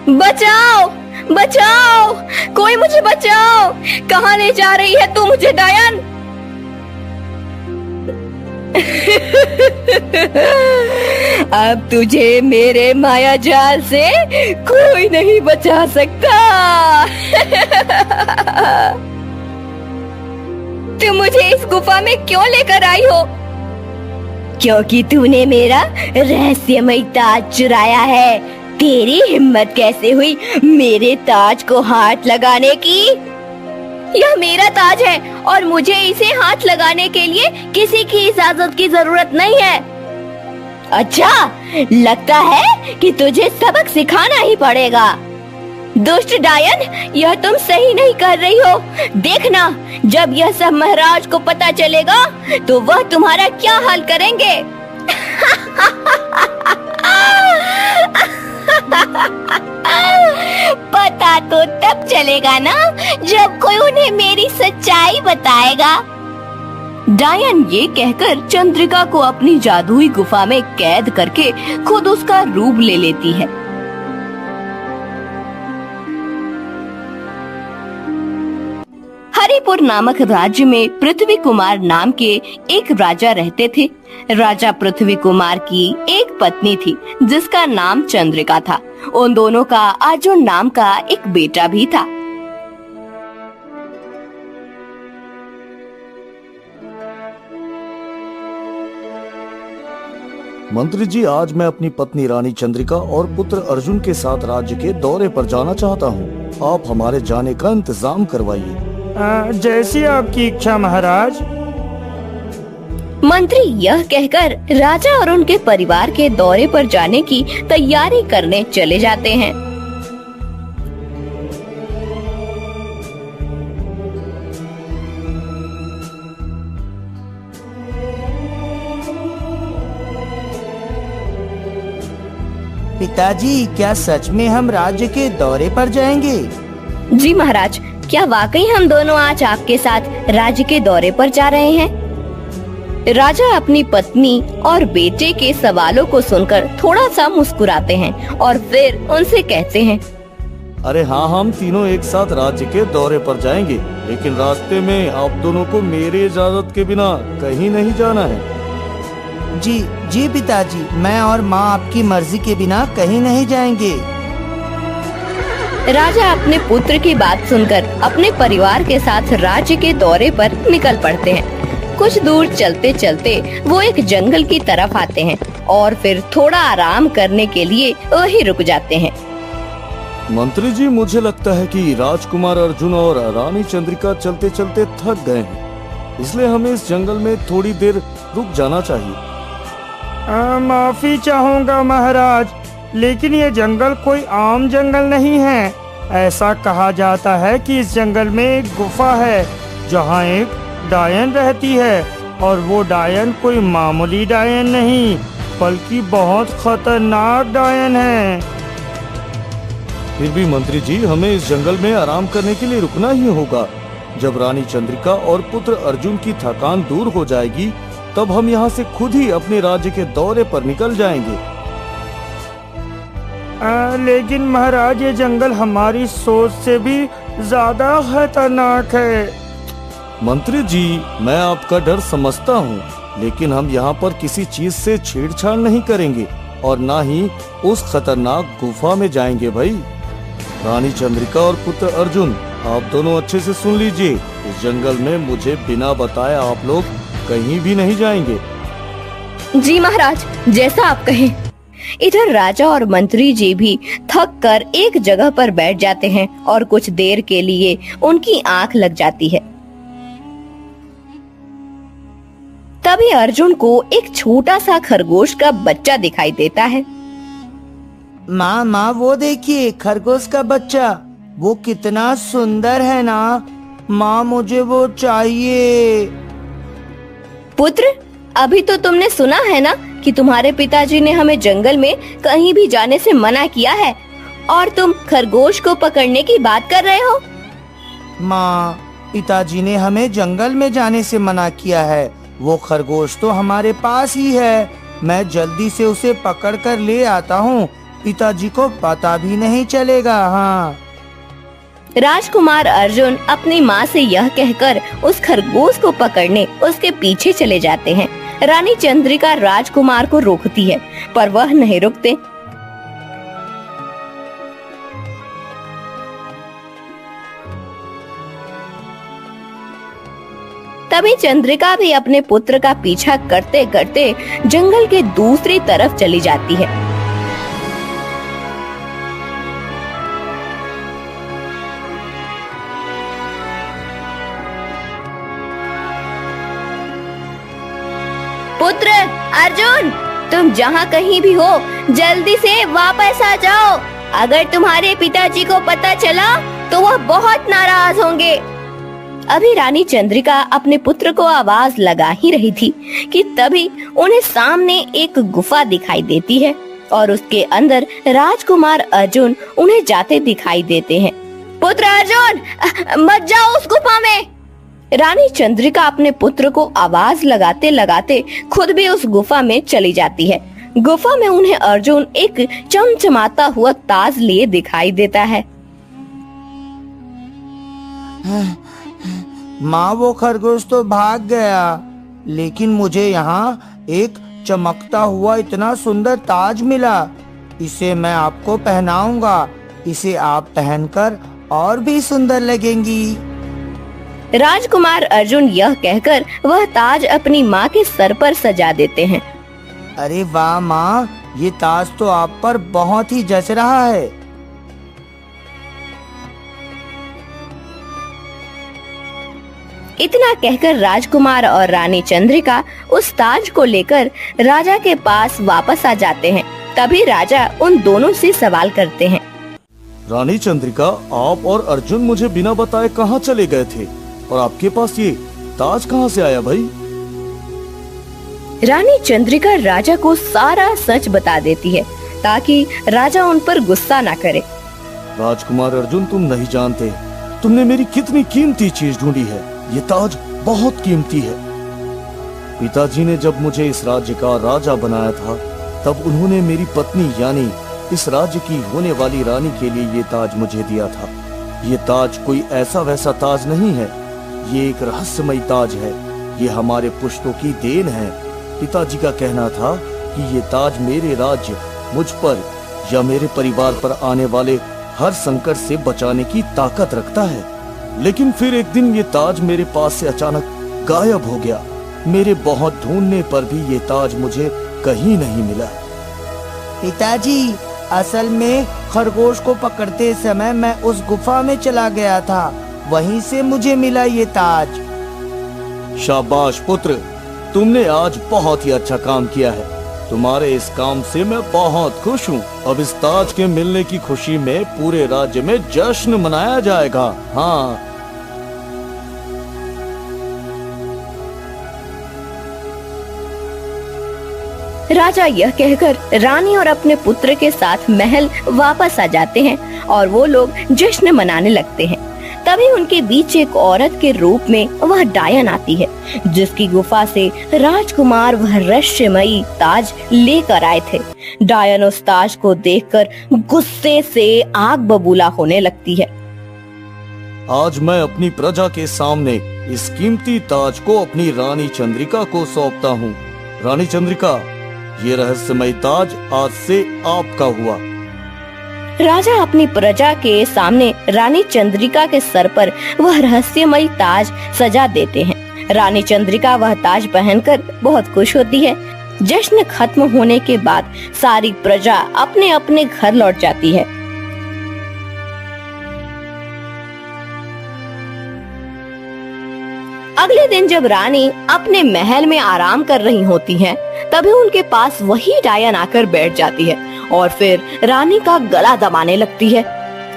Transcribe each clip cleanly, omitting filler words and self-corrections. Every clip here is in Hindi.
बचाओ, बचाओ, कोई मुझे बचाओ। कहाँ ले जा रही है तू मुझे डायन? अब तुझे मेरे माया जाल से कोई नहीं बचा सकता। तुम मुझे इस गुफा में क्यों लेकर आई हो? क्योंकि तूने मेरा रहस्यमय ताज चुराया है। तेरी हिम्मत कैसे हुई मेरे ताज को हाथ लगाने की? यह मेरा ताज है और मुझे इसे हाथ लगाने के लिए किसी की इजाजत की जरूरत नहीं है। अच्छा, लगता है कि तुझे सबक सिखाना ही पड़ेगा। दुष्ट डायन, यह तुम सही नहीं कर रही हो। देखना, जब यह सब महाराज को पता चलेगा तो वह तुम्हारा क्या हाल करेंगे। पता तो तब चलेगा ना जब कोई उन्हें मेरी सच्चाई बताएगा। डायन ये कहकर चंद्रिका को अपनी जादुई गुफा में कैद करके खुद उसका रूप ले लेती है। हरिपुर नामक राज्य में पृथ्वी कुमार नाम के एक राजा रहते थे। राजा पृथ्वी कुमार की एक पत्नी थी जिसका नाम चंद्रिका था। उन दोनों का अर्जुन नाम का एक बेटा भी था। मंत्री जी, आज मैं अपनी पत्नी रानी चंद्रिका और पुत्र अर्जुन के साथ राज्य के दौरे पर जाना चाहता हूँ। आप हमारे जाने का इंतजाम करवाइए। जैसी आपकी इच्छा महाराज। मंत्री यह कहकर राजा और उनके परिवार के दौरे पर जाने की तैयारी करने चले जाते हैं। पिताजी, क्या सच में हम राज्य के दौरे पर जाएंगे? जी महाराज, क्या वाकई हम दोनों आज आपके साथ राज्य के दौरे पर जा रहे हैं? राजा अपनी पत्नी और बेटे के सवालों को सुनकर थोड़ा सा मुस्कुराते हैं और फिर उनसे कहते हैं, अरे हाँ, हम तीनों एक साथ राज्य के दौरे पर जाएंगे, लेकिन रास्ते में आप दोनों को मेरी इजाजत के बिना कहीं नहीं जाना है। जी जी पिताजी, मैं और माँ आपकी मर्जी के बिना कहीं नहीं जाएंगे। राजा अपने पुत्र की बात सुनकर अपने परिवार के साथ राज्य के दौरे पर निकल पड़ते हैं। कुछ दूर चलते चलते वो एक जंगल की तरफ आते हैं और फिर थोड़ा आराम करने के लिए वहीं रुक जाते हैं। मंत्री जी, मुझे लगता है कि राजकुमार अर्जुन और रानी चंद्रिका चलते चलते थक गए हैं, इसलिए हमें इस जंगल में थोड़ी देर रुक जाना चाहिए। माफी चाहूँगा महाराज, लेकिन ये जंगल कोई आम जंगल नहीं है। ऐसा कहा जाता है कि इस जंगल में एक गुफा है जहाँ एक डायन रहती है, और वो डायन कोई मामूली डायन नहीं बल्कि बहुत खतरनाक डायन है। फिर भी मंत्री जी, हमें इस जंगल में आराम करने के लिए रुकना ही होगा। जब रानी चंद्रिका और पुत्र अर्जुन की थकान दूर हो जाएगी तब हम यहाँ से खुद ही अपने राज्य के दौरे पर निकल जाएंगे। लेकिन महाराज, ये जंगल हमारी सोच से भी ज्यादा खतरनाक है। मंत्री जी, मैं आपका डर समझता हूँ, लेकिन हम यहाँ पर किसी चीज से छेड़छाड़ नहीं करेंगे और ना ही उस खतरनाक गुफा में जाएंगे। भाई रानी चंद्रिका और पुत्र अर्जुन, आप दोनों अच्छे से सुन लीजिए, इस जंगल में मुझे बिना बताए आप लोग कहीं भी नहीं जाएंगे। जी महाराज, जैसा आप कहें। इधर राजा और मंत्री जी भी थक कर एक जगह पर बैठ जाते हैं और कुछ देर के लिए उनकी आंख लग जाती है। तभी अर्जुन को एक छोटा सा खरगोश का बच्चा दिखाई देता है। माँ माँ, वो देखिए खरगोश का बच्चा, वो कितना सुंदर है ना। माँ, मुझे वो चाहिए। पुत्र, अभी तो तुमने सुना है ना कि तुम्हारे पिताजी ने हमें जंगल में कहीं भी जाने से मना किया है, और तुम खरगोश को पकड़ने की बात कर रहे हो। माँ, पिताजी ने हमें जंगल में जाने से मना किया है। वो खरगोश तो हमारे पास ही है। मैं जल्दी से उसे पकड़ कर ले आता हूँ। पिताजी को पता भी नहीं चलेगा। हाँ, राजकुमार अर्जुन अपनी माँ से यह कहकर उस खरगोश को पकड़ने उसके पीछे चले जाते हैं। रानी चंद्रिका राजकुमार को रोकती है, पर वह नहीं रुकते। तभी चंद्रिका भी अपने पुत्र का पीछा करते करते जंगल के दूसरी तरफ चली जाती है। पुत्र अर्जुन, तुम जहाँ कहीं भी हो जल्दी से वापस आ जाओ। अगर तुम्हारे पिताजी को पता चला तो वह बहुत नाराज होंगे। अभी रानी चंद्रिका अपने पुत्र को आवाज लगा ही रही थी कि तभी उन्हें सामने एक गुफा दिखाई देती है और उसके अंदर राजकुमार अर्जुन उन्हें जाते दिखाई देते हैं। पुत्र अर्जुन, मत जाओ उस गुफा में। रानी चंद्रिका अपने पुत्र को आवाज लगाते लगाते खुद भी उस गुफा में चली जाती है। गुफा में उन्हें अर्जुन एक चमचमाता हुआ ताज लिए दिखाई देता है। माँ, वो खरगोश तो भाग गया, लेकिन मुझे यहाँ एक चमकता हुआ इतना सुंदर ताज मिला। इसे मैं आपको पहनाऊंगा। इसे आप पहनकर और भी सुंदर लगेंगी। राजकुमार अर्जुन यह कहकर वह ताज अपनी माँ के सर पर सजा देते हैं। अरे वाह माँ, ये ताज तो आप पर बहुत ही जच रहा है। इतना कहकर राजकुमार और रानी चंद्रिका उस ताज को लेकर राजा के पास वापस आ जाते हैं। तभी राजा उन दोनों से सवाल करते हैं। रानी चंद्रिका, आप और अर्जुन मुझे बिना बताए कहाँ चले गए थे और आपके पास ये ताज कहाँ से आया भाई? रानी चंद्रिका राजा को सारा सच बता देती है ताकि राजा उन पर गुस्सा ना करे। राजकुमार अर्जुन, तुम नहीं जानते तुमने मेरी कितनी कीमती चीज ढूंढी है। ये ताज बहुत कीमती है। पिताजी ने जब मुझे इस राज्य का राजा बनाया था तब उन्होंने मेरी पत्नी यानी इस राज्य की होने वाली रानी के लिए ये ताज मुझे दिया था। ये ताज कोई ऐसा वैसा ताज नहीं है, ये एक रहस्यमयी ताज है। ये हमारे पुश्तों की देन है। पिताजी का कहना था कि ये ताज मेरे राज्य, मुझ पर या मेरे परिवार पर आने वाले हर संकट से बचाने की ताकत रखता है। लेकिन फिर एक दिन ये ताज मेरे पास से अचानक गायब हो गया। मेरे बहुत ढूंढने पर भी ये ताज मुझे कहीं नहीं मिला। पिताजी, असल में खरगोश को पकड़ते समय मैं उस गुफा में चला गया था, वहीं से मुझे मिला ये ताज। शाबाश पुत्र, तुमने आज बहुत ही अच्छा काम किया है। तुम्हारे इस काम से मैं बहुत खुश हूँ। अब इस ताज के मिलने की खुशी में पूरे राज्य में जश्न मनाया जाएगा। हाँ, राजा यह कहकर रानी और अपने पुत्र के साथ महल वापस आ जाते हैं और वो लोग जश्न मनाने लगते हैं। तभी उनके बीच एक औरत के रूप में वह डायन आती है, जिसकी गुफा से राजकुमार वह रहस्यमयी ताज लेकर आए थे। डायन उस ताज को देखकर गुस्से से आग बबूला होने लगती है। आज मैं अपनी प्रजा के सामने इस कीमती ताज को अपनी रानी चंद्रिका को सौंपता हूँ। रानी चंद्रिका, ये रहस्यमय ताज आज से आपका हुआ। राजा अपनी प्रजा के सामने रानी चंद्रिका के सर पर वह रहस्यमयी ताज सजा देते हैं। रानी चंद्रिका वह ताज पहनकर बहुत खुश होती है। जश्न खत्म होने के बाद सारी प्रजा अपने अपने घर लौट जाती है। अगले दिन जब रानी अपने महल में आराम कर रही होती हैं, तभी उनके पास वही डायन आकर बैठ जाती है और फिर रानी का गला दबाने लगती है।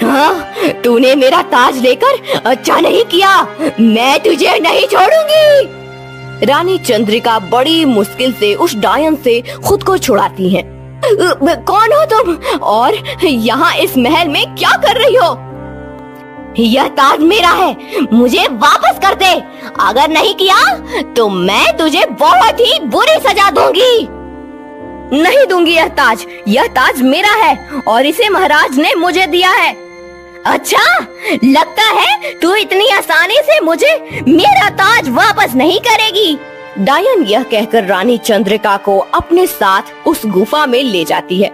हाँ, तूने मेरा ताज लेकर अच्छा नहीं किया, मैं तुझे नहीं छोड़ूंगी। रानी चंद्रिका बड़ी मुश्किल से उस डायन से खुद को छुड़ाती है। कौन हो तुम और यहाँ इस महल में क्या कर रही हो? यह ताज मेरा है, मुझे वापस कर दे। अगर नहीं किया तो मैं तुझे बहुत ही बुरी सजा दूंगी। नहीं दूंगी यह ताज। यह ताज मेरा है और इसे महाराज ने मुझे दिया है। अच्छा, लगता है तू इतनी आसानी से मुझे मेरा ताज वापस नहीं करेगी। डायन यह कहकर रानी चंद्रिका को अपने साथ उस गुफा में ले जाती है।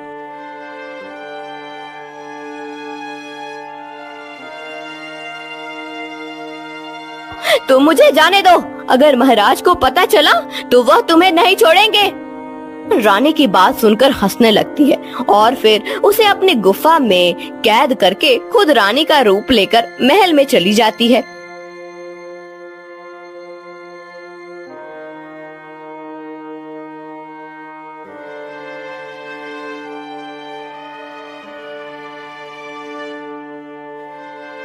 तो मुझे जाने दो, अगर महाराज को पता चला तो वह तुम्हें नहीं छोड़ेंगे। रानी की बात सुनकर हंसने लगती है और फिर उसे अपनी गुफा में कैद करके खुद रानी का रूप लेकर महल में चली जाती है।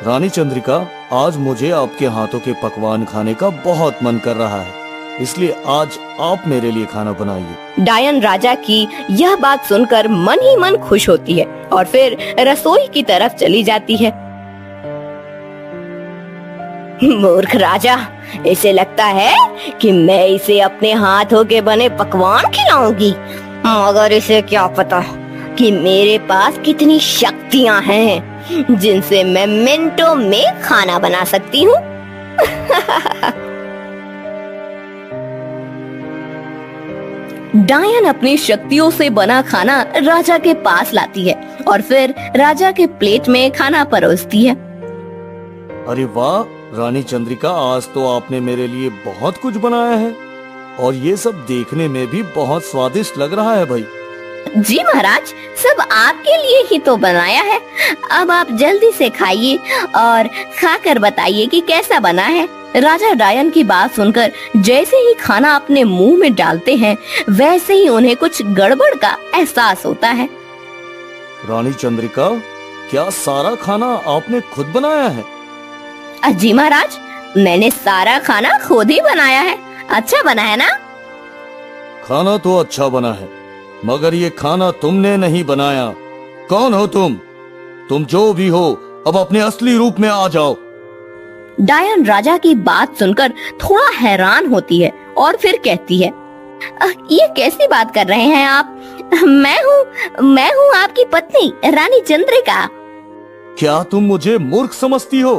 रानी चंद्रिका, आज मुझे आपके हाथों के पकवान खाने का बहुत मन कर रहा है, इसलिए आज आप मेरे लिए खाना बनाइए। डायन राजा की यह बात सुनकर मन ही मन खुश होती है और फिर रसोई की तरफ चली जाती है। मूर्ख राजा, इसे लगता है कि मैं इसे अपने हाथों के बने पकवान खिलाऊंगी, मगर इसे क्या पता कि मेरे पास कितनी शक्तियां हैं जिनसे मैं मिनटों में खाना बना सकती हूँ। डायन अपनी शक्तियों से बना खाना राजा के पास लाती है और फिर राजा के प्लेट में खाना परोसती है। अरे वाह रानी चंद्रिका, आज तो आपने मेरे लिए बहुत कुछ बनाया है और ये सब देखने में भी बहुत स्वादिष्ट लग रहा है भाई। जी महाराज, सब आपके लिए ही तो बनाया है। अब आप जल्दी से खाइए और खाकर बताइए कि कैसा बना है। राजा डायन की बात सुनकर जैसे ही खाना अपने मुंह में डालते हैं वैसे ही उन्हें कुछ गड़बड़ का एहसास होता है। रानी चंद्रिका, क्या सारा खाना आपने खुद बनाया है? जी महाराज, मैंने सारा खाना खुद ही बनाया है। अच्छा बना है ना? खाना तो अच्छा बना है, मगर ये खाना तुमने नहीं बनाया। कौन हो तुम? तुम जो भी हो, अब अपने असली रूप में आ जाओ। डायन राजा की बात सुनकर थोड़ा हैरान होती है और फिर कहती है, ये कैसी बात कर रहे हैं आप? मैं हूँ आपकी पत्नी रानी चंद्रिका। क्या तुम मुझे मूर्ख समझती हो?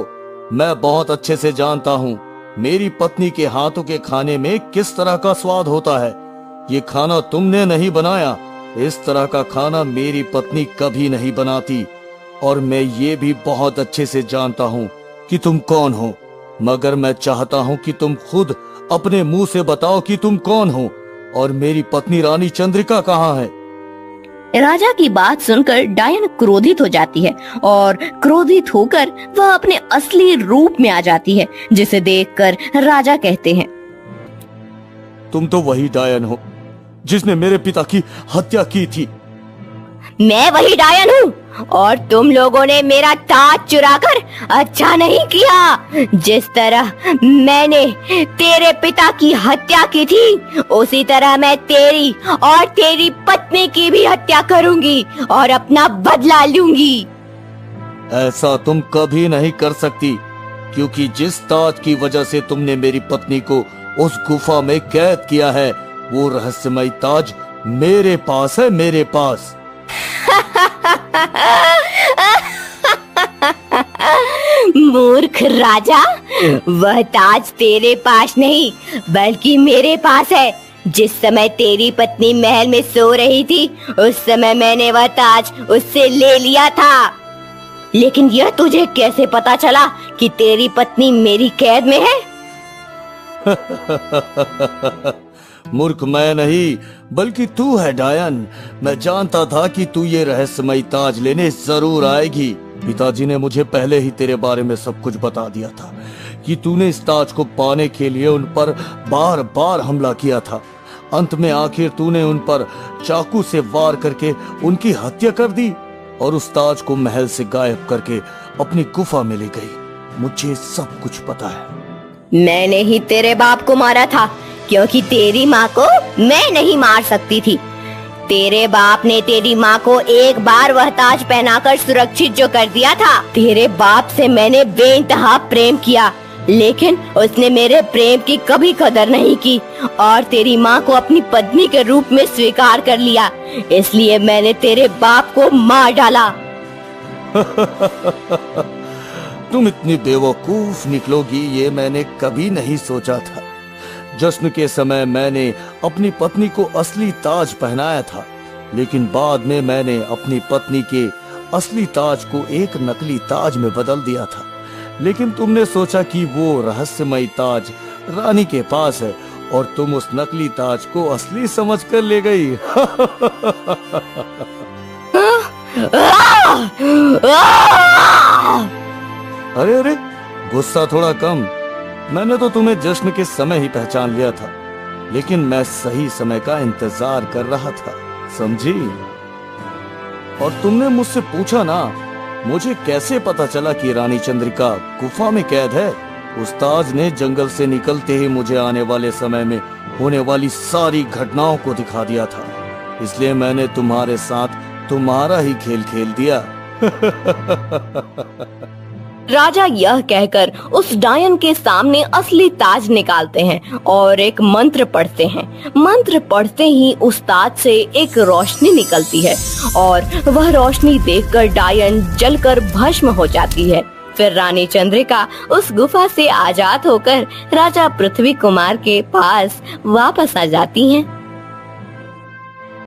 मैं बहुत अच्छे से जानता हूँ मेरी पत्नी के हाथों के खाने में किस तरह का स्वाद होता है। ये खाना तुमने नहीं बनाया। इस तरह का खाना मेरी पत्नी कभी नहीं बनाती और मैं ये भी बहुत अच्छे से जानता हूँ कि तुम कौन हो, मगर मैं चाहता हूँ कि तुम खुद अपने मुंह से बताओ कि तुम कौन हो और मेरी पत्नी रानी चंद्रिका कहाँ है। राजा की बात सुनकर डायन क्रोधित हो जाती है और क्रोधित होकर वह अपने असली रूप में आ जाती है, जिसे देखकर राजा कहते हैं, तुम तो वही डायन हो जिसने मेरे पिता की हत्या की थी। मैं वही डायन हूँ और तुम लोगों ने मेरा ताज चुराकर अच्छा नहीं किया। जिस तरह मैंने तेरे पिता की हत्या की थी उसी तरह मैं तेरी और तेरी पत्नी की भी हत्या करूंगी और अपना बदला लूंगी। ऐसा तुम कभी नहीं कर सकती, क्योंकि जिस ताज की वजह से तुमने मेरी पत्नी को उस गुफा में कैद किया है वो रहस्यमय ताज मेरे पास है, मेरे पास। मूर्ख राजा, वह ताज तेरे पास नहीं बल्कि मेरे पास है। जिस समय तेरी पत्नी महल में सो रही थी उस समय मैंने वह ताज उससे ले लिया था। लेकिन यह तुझे कैसे पता चला कि तेरी पत्नी मेरी कैद में है? मूर्ख मैं नहीं बल्कि तू है डायन। मैं जानता था कि तू ये रहस्यमय ताज लेने जरूर आएगी। पिताजी ने मुझे पहले ही तेरे बारे में सब कुछ बता दिया था कि तूने इस ताज को पाने के लिए उन पर बार बार हमला किया था। अंत में आखिर तूने उन पर चाकू से वार करके उनकी हत्या कर दी और उस ताज को महल से गायब करके अपनी गुफा में ले गई। मुझे सब कुछ पता है। मैंने ही तेरे बाप को मारा था क्योंकि तेरी माँ को मैं नहीं मार सकती थी। तेरे बाप ने तेरी माँ को एक बार वह ताज पहनाकर सुरक्षित जो कर दिया था। तेरे बाप से मैंने बेइंतहा प्रेम किया लेकिन उसने मेरे प्रेम की कभी कदर नहीं की और तेरी माँ को अपनी पत्नी के रूप में स्वीकार कर लिया। इसलिए मैंने तेरे बाप को मार डाला। तुम इतनी बेवकूफ निकलोगी ये मैंने कभी नहीं सोचा था। जश्न के समय मैंने अपनी पत्नी को असली ताज पहनाया था, लेकिन बाद में मैंने अपनी पत्नी के असली ताज को एक नकली ताज में बदल दिया था। लेकिन तुमने सोचा कि वो रहस्यमयी ताज रानी के पास है और तुम उस नकली ताज को असली समझकर ले गई। अरे अरे, गुस्सा थोड़ा कम। मैंने तो तुम्हें जश्न के समय ही पहचान लिया था, लेकिन मैं सही समय का इंतजार कर रहा था, समझी? और तुमने मुझसे पूछा ना, मुझे कैसे पता चला कि रानी चंद्रिका गुफा में कैद है? उस्ताद ने जंगल से निकलते ही मुझे आने वाले समय में होने वाली सारी घटनाओं को दिखा दिया था, इसलिए मैंने तुम्हारे साथ तुम्हारा ही खेल खेल दिया। राजा यह कहकर उस डायन के सामने असली ताज निकालते हैं और एक मंत्र पढ़ते हैं। मंत्र पढ़ते ही उस ताज से एक रोशनी निकलती है और वह रोशनी देखकर डायन जलकर भस्म हो जाती है। फिर रानी चंद्रिका उस गुफा से आजाद होकर राजा पृथ्वी कुमार के पास वापस आ जाती हैं।